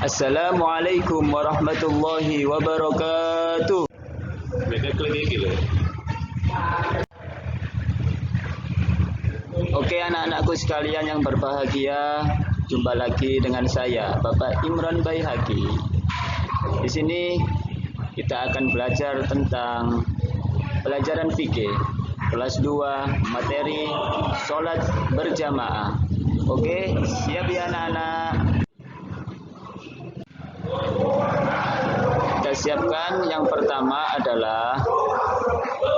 Assalamualaikum warahmatullahi wabarakatuh. Oke anak-anakku sekalian yang berbahagia, jumpa lagi dengan saya Bapak Imran Baihaqi. Di sini kita akan belajar tentang pelajaran fikih kelas 2 materi sholat berjamaah. Oke, siap ya anak-anak? Kita siapkan. Yang pertama adalah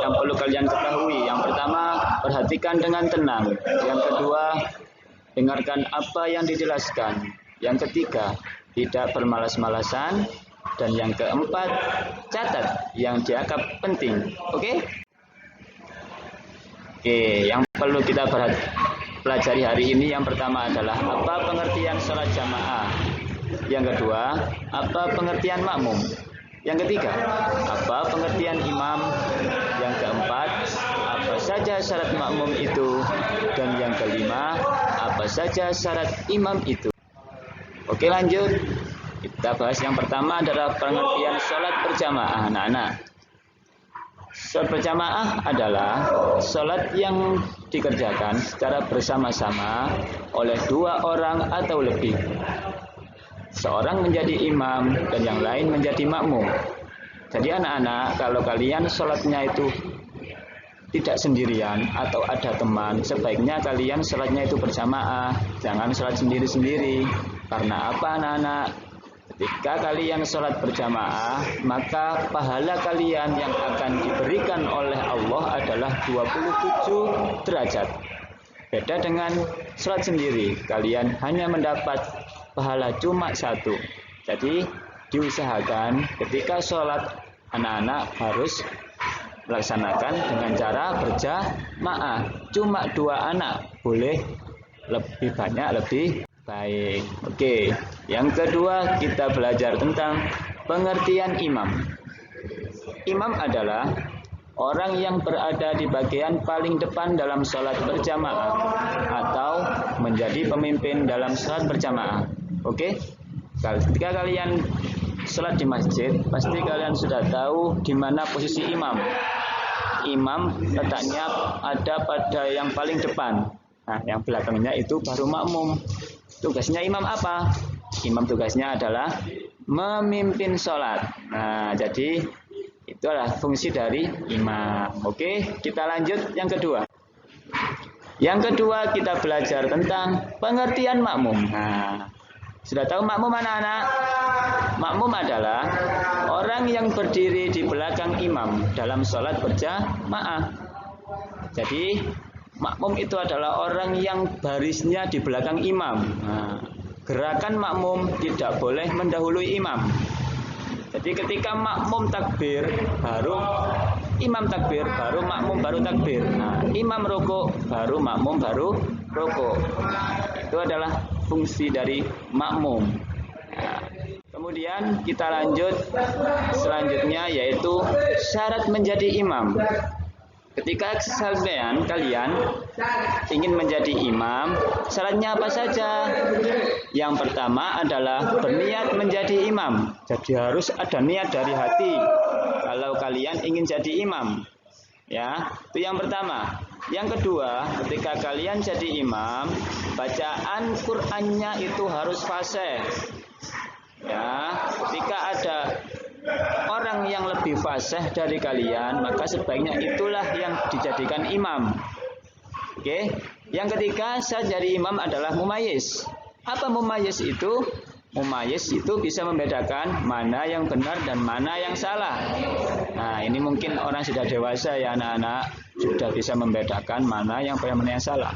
yang perlu kalian ketahui. Yang pertama, perhatikan dengan tenang. Yang kedua, dengarkan apa yang dijelaskan. Yang ketiga, tidak bermalas-malasan. Dan yang keempat, catat yang dianggap penting. Oke? Oke, yang perlu kita pelajari hari ini yang pertama adalah apa pengertian sholat jamaah. Yang kedua, apa pengertian makmum. Yang ketiga, apa pengertian imam. Yang keempat, apa saja syarat makmum itu. Dan yang kelima, apa saja syarat imam itu. Oke, lanjut. Kita bahas yang pertama adalah pengertian sholat berjamaah. Anak-anak, sholat berjamaah adalah sholat yang dikerjakan secara bersama-sama oleh dua orang atau lebih. Seorang menjadi imam dan yang lain menjadi makmum. Jadi anak-anak, kalau kalian sholatnya itu tidak sendirian atau ada teman, sebaiknya kalian sholatnya itu berjamaah. Jangan sholat sendiri-sendiri. Karena apa anak-anak? Ketika kalian sholat berjamaah, maka pahala kalian yang akan diberikan oleh Allah adalah 27 derajat. Beda dengan sholat sendiri, kalian hanya mendapat pahala cuma 1. Jadi diusahakan ketika sholat anak-anak harus melaksanakan dengan cara berjamaah. Cuma 2 anak, boleh lebih banyak lebih baik. Oke, yang kedua kita belajar tentang pengertian imam. Imam adalah orang yang berada di bagian paling depan dalam sholat berjamaah atau menjadi pemimpin dalam sholat berjamaah. Oke, ketika kalian sholat di masjid, pasti kalian sudah tahu di mana posisi imam. Imam letaknya ada pada yang paling depan. Nah, yang belakangnya itu baru makmum. Tugasnya imam apa? Imam tugasnya adalah memimpin sholat. Nah, jadi itu adalah fungsi dari imam. Oke, kita lanjut yang kedua. Yang kedua kita belajar tentang pengertian makmum. Nah, sudah tahu makmum anak-anak? Makmum adalah orang yang berdiri di belakang imam dalam sholat berjamaah. Jadi makmum itu adalah orang yang barisnya di belakang imam. Nah, gerakan makmum tidak boleh mendahului imam. Jadi ketika makmum takbir, baru imam takbir, baru makmum baru takbir. Nah, imam rukuk, baru makmum baru rukuk. Itu adalah fungsi dari makmum. Nah, kemudian kita lanjut selanjutnya yaitu syarat menjadi imam. Ketika kalian ingin menjadi imam, syaratnya apa saja? Yang pertama adalah berniat menjadi imam. Jadi harus ada niat dari hati kalau kalian ingin jadi imam. Ya, itu yang pertama. Yang kedua, ketika kalian jadi imam, bacaan Qur'annya itu harus fasih. Ya, ketika ada orang yang lebih fasih dari kalian, maka sebaiknya itulah yang dijadikan imam. Oke. Yang ketiga, syarat jadi imam adalah mumayyiz. Apa mumayyiz itu? Mumayyiz itu bisa membedakan mana yang benar dan mana yang salah. Nah, ini mungkin orang sudah dewasa ya anak-anak, sudah bisa membedakan mana yang benar mana yang salah.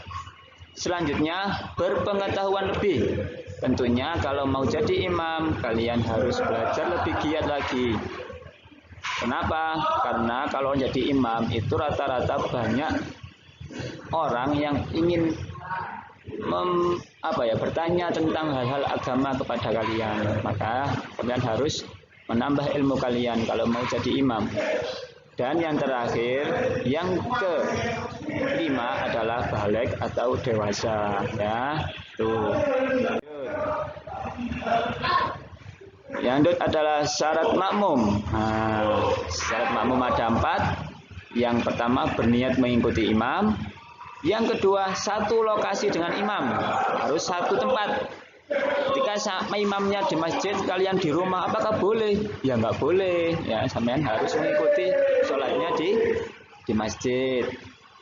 Selanjutnya, berpengetahuan lebih. Tentunya kalau mau jadi imam, kalian harus belajar lebih giat lagi. Kenapa? Karena kalau jadi imam itu rata-rata banyak orang yang ingin bertanya tentang hal-hal agama kepada kalian. Maka kalian harus menambah ilmu kalian kalau mau jadi imam. Dan yang terakhir, yang kelima adalah baligh atau dewasa, ya. Tuh. Yang adalah syarat makmum. Nah, syarat makmum ada 4. Yang pertama berniat mengikuti imam. Yang kedua satu lokasi dengan imam, harus satu tempat. Ketika imamnya di masjid, kalian di rumah, apakah boleh? Ya nggak boleh. Ya, sampean harus mengikuti sholatnya di masjid.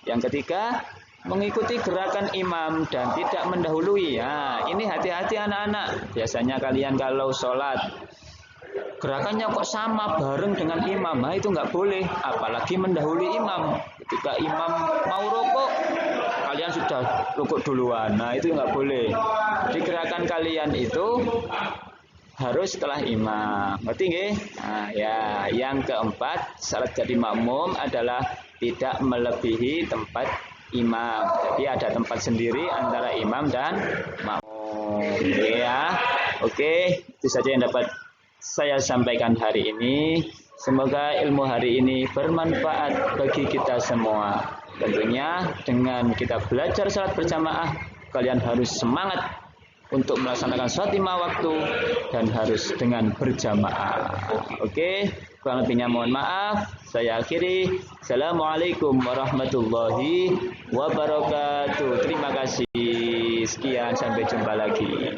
Yang ketiga mengikuti gerakan imam dan tidak mendahului. Ya, ini hati-hati anak-anak. Biasanya kalian kalau sholat gerakannya kok sama bareng dengan imam, nah itu nggak boleh, apalagi mendahului imam. Ketika imam mau rukuk, kalian sudah rukuk duluan, nah itu nggak boleh. Jadi gerakan kalian itu harus setelah imam, ngerti nggih? Nah, ya, yang keempat syarat jadi makmum adalah tidak melebihi tempat imam. Jadi ada tempat sendiri antara imam dan makmum. Ya, oke, itu saja yang dapat saya sampaikan hari ini. Semoga ilmu hari ini bermanfaat bagi kita semua. Tentunya dengan kita belajar salat berjamaah, kalian harus semangat untuk melaksanakan sholat 5 waktu dan harus dengan berjamaah. Oke, kurang lebihnya mohon maaf. Saya akhiri. Assalamualaikum warahmatullahi wabarakatuh. Terima kasih. Sekian, sampai jumpa lagi.